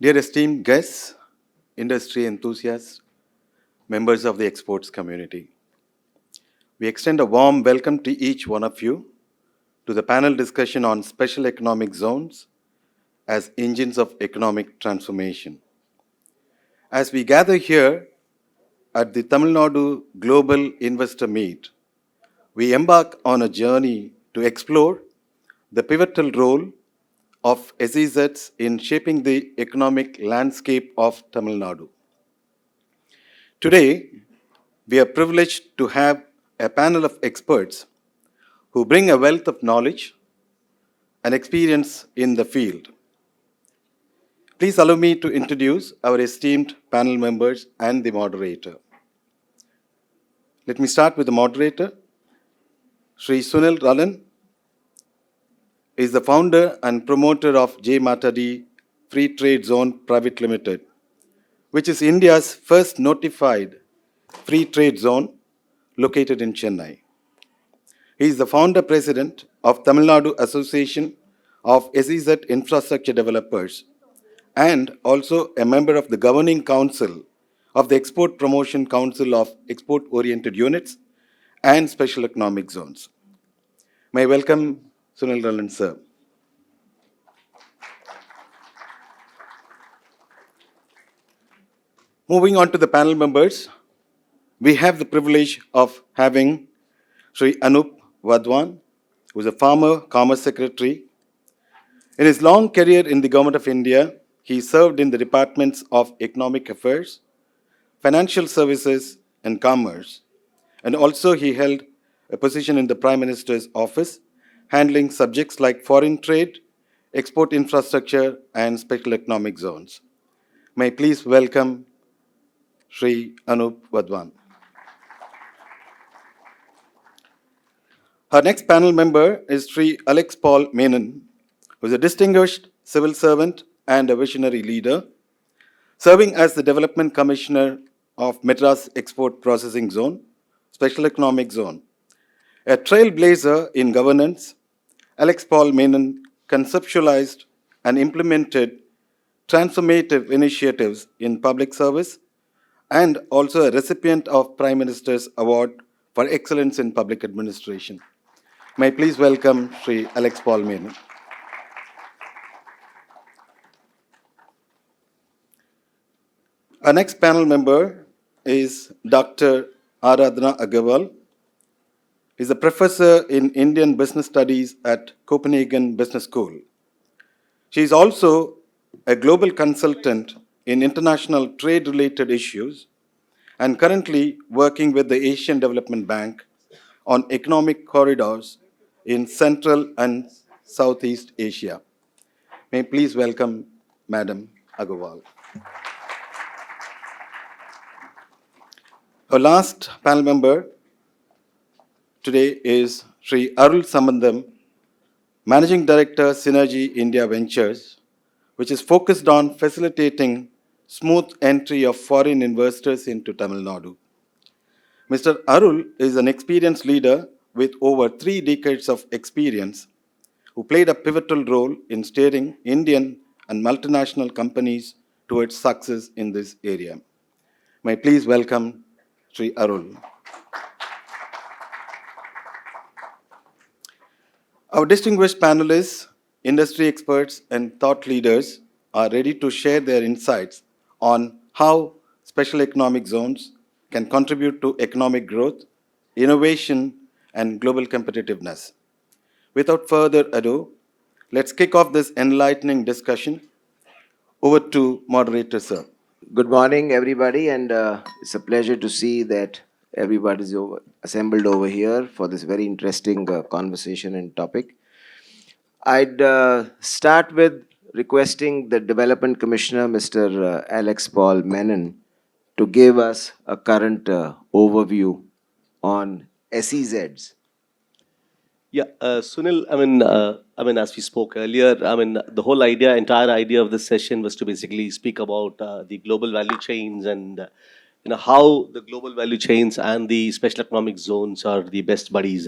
Dear esteemed guests, industry enthusiasts, members of the exports community, we extend a warm welcome to each one of you to the panel discussion on special economic zones as engines of economic transformation. As we gather here at the Tamil Nadu Global Investor Meet, we embark on a journey to explore the pivotal role of SEZs in shaping the economic landscape of Tamil Nadu. Today, we are privileged to have a panel of experts who bring a wealth of knowledge and experience in the field. Please allow me to introduce our esteemed panel members and the moderator. Let me start with the moderator. Sri Sunil Ralan is the founder and promoter of J Matadi Free Trade Zone Private Limited, which is India's first notified free trade zone located in Chennai. He is the founder president of Tamil Nadu Association of SEZ Infrastructure Developers and also a member of the governing council of the Export Promotion Council of Export Oriented Units and Special Economic Zones. May I welcome Sunil Ralan, sir. Moving on to the panel members, we have the privilege of having Sri Anup Vadwan, who is a former Commerce Secretary. In his long career in the Government of India, he served in the departments of Economic Affairs, Financial Services, and Commerce, and also he held a position in the Prime Minister's office, handling subjects like foreign trade, export infrastructure, and special economic zones. May I please welcome Sri Anup Vadwan. Our next panel member is Sri Alex Paul Menon, who is a distinguished civil servant and a visionary leader, serving as the Development Commissioner of Madras Export Processing Zone, Special Economic Zone. A trailblazer in governance, Alex Paul Menon conceptualized and implemented transformative initiatives in public service and also a recipient of Prime Minister's Award for Excellence in Public Administration. May I please welcome Sri Alex Paul Menon. Our next panel member is Dr. Aradhana Agarwal. He's a professor in Indian Business Studies at Copenhagen Business School. She is also a global consultant in international trade-related issues and currently working with the Asian Development Bank on economic corridors in Central and Southeast Asia. May I please welcome Madam Agarwal. Our last panel member today is Sri Arul Sambandam, Managing Director, Synergy India Ventures, which is focused on facilitating smooth entry of foreign investors into Tamil Nadu. Mr. Arul is an experienced leader with over 3 decades of experience who played a pivotal role in steering Indian and multinational companies towards success in this area. May I please welcome Sri Arul. Our distinguished panelists, industry experts, and thought leaders are ready to share their insights on how special economic zones can contribute to economic growth, innovation, and global competitiveness. Without further ado, let's kick off this enlightening discussion. Over to moderator, sir. Good morning, everybody, and it's a pleasure to see that everybody's assembled over here for this very interesting conversation and topic. I'd start with requesting the Development Commissioner, Mr. Alex Paul Menon, to give us a current overview on SEZs. Yeah, Sunil, as we spoke earlier, the whole entire idea of this session was to basically speak about the global value chains and, how the global value chains and the special economic zones are the best buddies.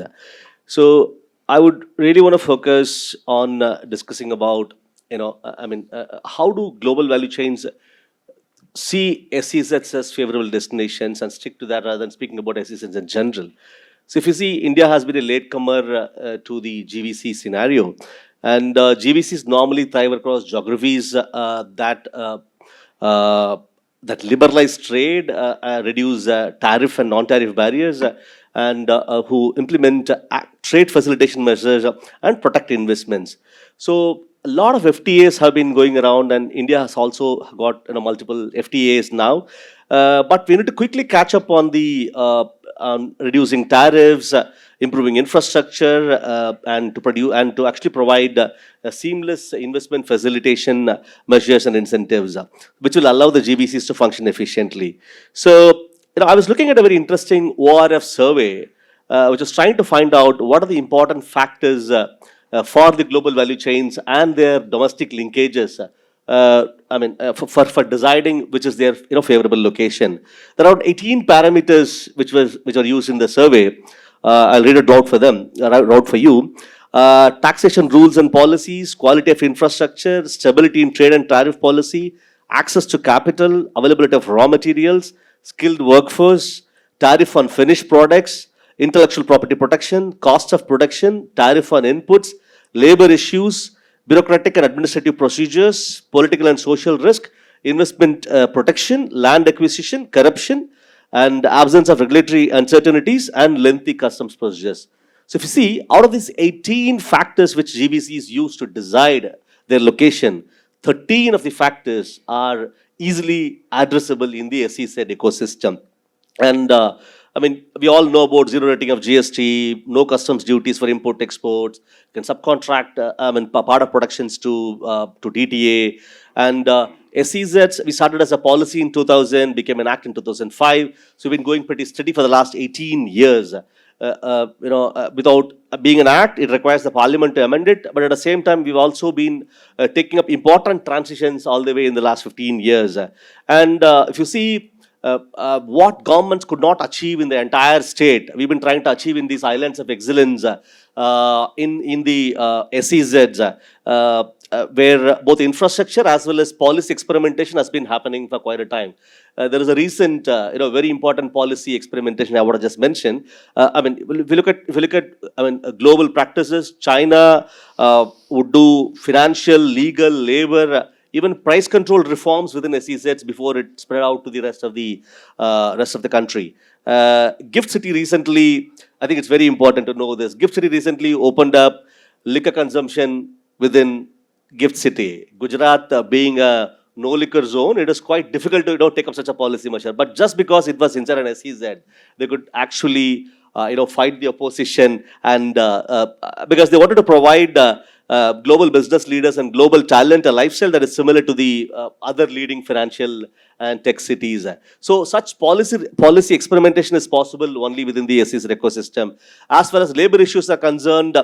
So I would really want to focus on discussing about how do global value chains see SEZs as favorable destinations and stick to that rather than speaking about SEZs in general? So if you see, India has been a latecomer to the GVC scenario, and GVCs normally thrive across geographies uh, that liberalize trade, reduce tariff and non-tariff barriers, and who implement trade facilitation measures and protect investments. So a lot of FTAs have been going around, and India has also got multiple FTAs now. But we need to quickly catch up on the on reducing tariffs, improving infrastructure, and to produce and to actually provide a seamless investment facilitation measures and incentives, which will allow the GVCs to function efficiently. So, I was looking at a very interesting ORF survey, which was trying to find out what are the important factors for the global value chains and their domestic linkages. For deciding which is their favorable location. There are 18 parameters which are used in the survey. I'll read it out for them, out for you. Taxation rules and policies, quality of infrastructure, stability in trade and tariff policy, access to capital, availability of raw materials, skilled workforce, tariff on finished products, intellectual property protection, cost of production, tariff on inputs, labor issues, bureaucratic and administrative procedures, political and social risk, investment protection, land acquisition, corruption, and absence of regulatory uncertainties, and lengthy customs procedures. So if you see, out of these 18 factors which GVCs use to decide their location, 13 of the factors are easily addressable in the SEZ ecosystem. And we all know about zero rating of GST, no customs duties for import exports, can subcontract part of productions to DTA, and SEZs. We started as a policy in 2000, became an act in 2005. So we've been going pretty steady for the last 18 years. Without being an act, it requires the parliament to amend it. But at the same time, we've also been taking up important transitions all the way in the last 15 years. And if you see, what governments could not achieve in the entire state, we've been trying to achieve in these islands of excellence in the SEZs, where both infrastructure as well as policy experimentation has been happening for quite a time. There is a recent, very important policy experimentation I want to just mention. If you look at global practices, China would do financial, legal, labor, even price control reforms within SEZs before it spread out to the rest of the country. Gift City recently, I think it's very important to know this. Gift City recently opened up liquor consumption within Gift City. Gujarat being a no liquor zone, it is quite difficult to take up such a policy measure. But just because it was inside an SEZ, they could actually fight the opposition, and because they wanted to provide global business leaders and global talent a lifestyle that is similar to the other leading financial and tech cities. So such policy experimentation is possible only within the SEZ ecosystem. As far as labor issues are concerned,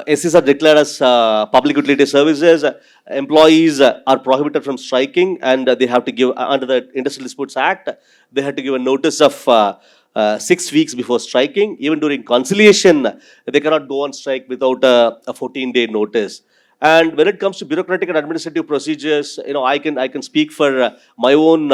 SEZ are declared as public utility services. Employees are prohibited from striking, and they have to give, under the Industrial Disputes Act, they had to give a notice of 6 weeks before striking. Even during conciliation, they cannot go on strike without a 14-day notice. And when it comes to bureaucratic and administrative procedures, I can speak for my own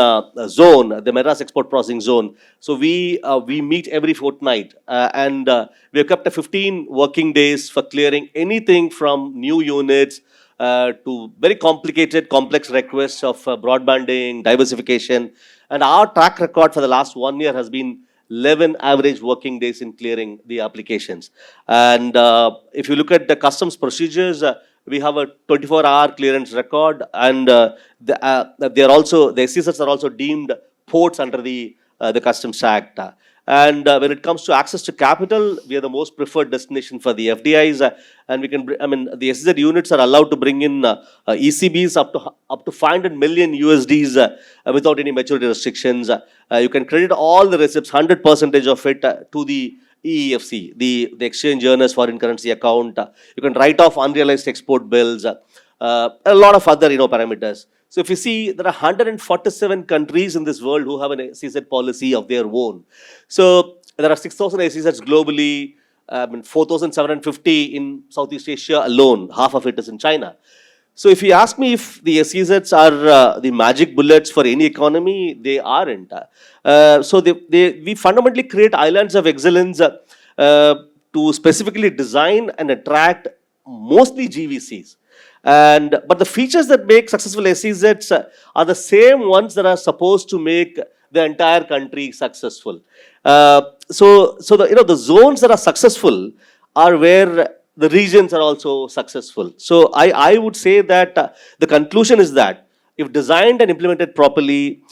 zone, the Madras Export Processing Zone. So we meet every fortnight, and we have kept a 15 working days for clearing anything from new units to very complicated, complex requests of broadbanding, diversification. And our track record for the last 1 year has been 11 average working days in clearing the applications. And if you look at the customs procedures, we have a 24-hour clearance record, and the SEZs are also deemed ports under the Customs Act. And when it comes to access to capital, we are the most preferred destination for the FDIs, and we can. The SEZ units are allowed to bring in ECBs up to 500 million USDs without any maturity restrictions. You can credit all the receipts, 100% of it, to the EEFC, the Exchange Earners Foreign Currency Account. You can write off unrealized export bills, a lot of other parameters. So if you see, there are 147 countries in this world who have an SEZ policy of their own. So there are 6,000 SEZs globally. 4,750 in Southeast Asia alone. Half of it is in China. So if you ask me if the SEZs are the magic bullets for any economy, they aren't. We fundamentally create islands of excellence to specifically design and attract mostly GVCs. But the features that make successful SEZs are the same ones that are supposed to make the entire country successful. The zones that are successful are where the regions are also successful. So I would say that the conclusion is that if designed and implemented properly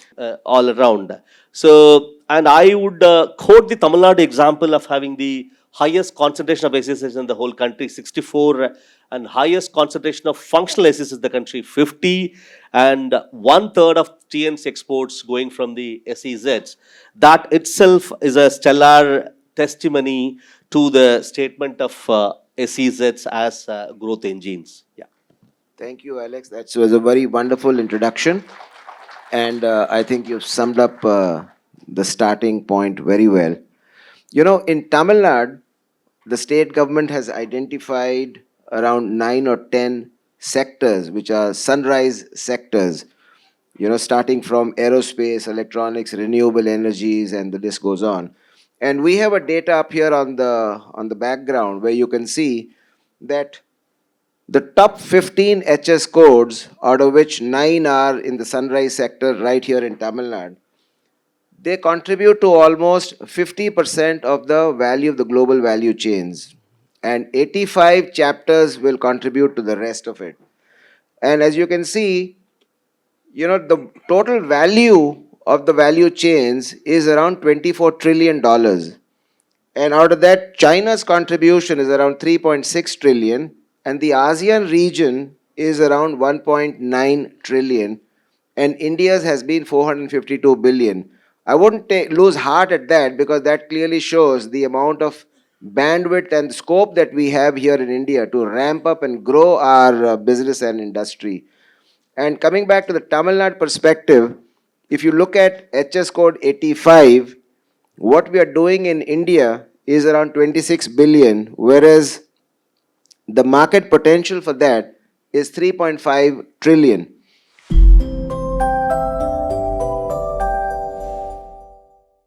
all around. So, and I would quote the Tamil Nadu example of having the highest concentration of SEZs in the whole country, 64, and highest concentration of functional SEZs in the country, 50, and 1/3 of TN's exports going from the SEZs. That itself is a stellar testimony to the statement of SEZs as growth engines. Yeah. Thank you, Alex. That was a very wonderful introduction. And I think you've summed up the starting point very well. You know, in Tamil Nadu, the state government has identified around 9 or 10 sectors, which are sunrise sectors, you know, starting from aerospace, electronics, renewable energies, and the list goes on. And we have a data up here on the background where you can see that the top 15 HS codes, out of which 9 are in the sunrise sector right here in Tamil Nadu, they contribute to almost 50% of the value of the global value chains. And 85 chapters will contribute to the rest of it. And as you can see, you know, the total value of the value chains is around $24 trillion. And out of that, China's contribution is around 3.6 trillion, and the ASEAN region is around 1.9 trillion, and India's has been 452 billion. I wouldn't lose heart at that, because that clearly shows the amount of bandwidth and scope that we have here in India to ramp up and grow our business and industry. And coming back to the Tamil Nadu perspective, if you look at HS code 85, what we are doing in India is around 26 billion, whereas the market potential for that is 3.5 trillion.